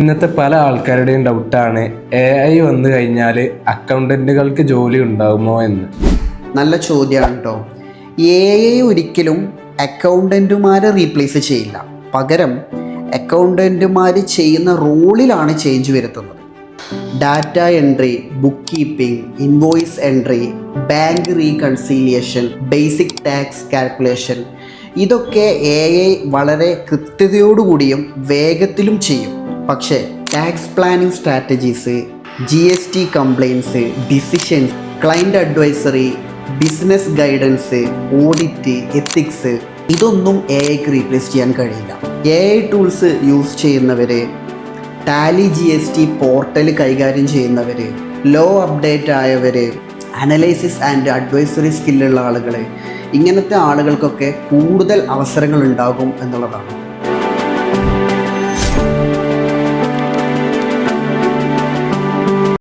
ഇന്നത്തെ പല ആൾക്കാരുടെയും ഡൗട്ടാണ് AI വന്നു കഴിഞ്ഞാൽ അക്കൗണ്ടന്റുകൾക്ക് ജോലി ഉണ്ടാകുമോ എന്ന്. നല്ല ചോദ്യമാണ് കേട്ടോ. AI ഒരിക്കലും അക്കൗണ്ടന്റുമാരെ റീപ്ലേസ് ചെയ്യില്ല. പകരം അക്കൗണ്ടന്റുമാർ ചെയ്യുന്ന റോളിലാണ് ചേഞ്ച് വരുത്തുന്നത്. Data entry, book keeping, invoice entry, bank reconciliation, basic tax calculation, ഇതൊക്കെ AI വളരെ കൃത്യതയോടുകൂടിയും വേഗത്തിലും ചെയ്യും. പക്ഷേ tax planning strategies, GST compliance, decisions, client advisory, business guidance, audit, ethics, ഇതൊന്നും AIക്ക് റീപ്ലേസ് ചെയ്യാൻ കഴിയില്ല. AI ടൂൾസ് യൂസ് ചെയ്യുന്നവർ, ടാലി GST പോർട്ടൽ കൈകാര്യം ചെയ്യുന്നവർ, ലോ അപ്ഡേറ്റ് ആയവർ, അനലൈസിസ് ആൻഡ് അഡ്വൈസറി സ്കില്ലുള്ള ആളുകൾ, ഇങ്ങനത്തെ ആളുകൾക്കൊക്കെ കൂടുതൽ അവസരങ്ങൾ ഉണ്ടാകും എന്നുള്ളതാണ്.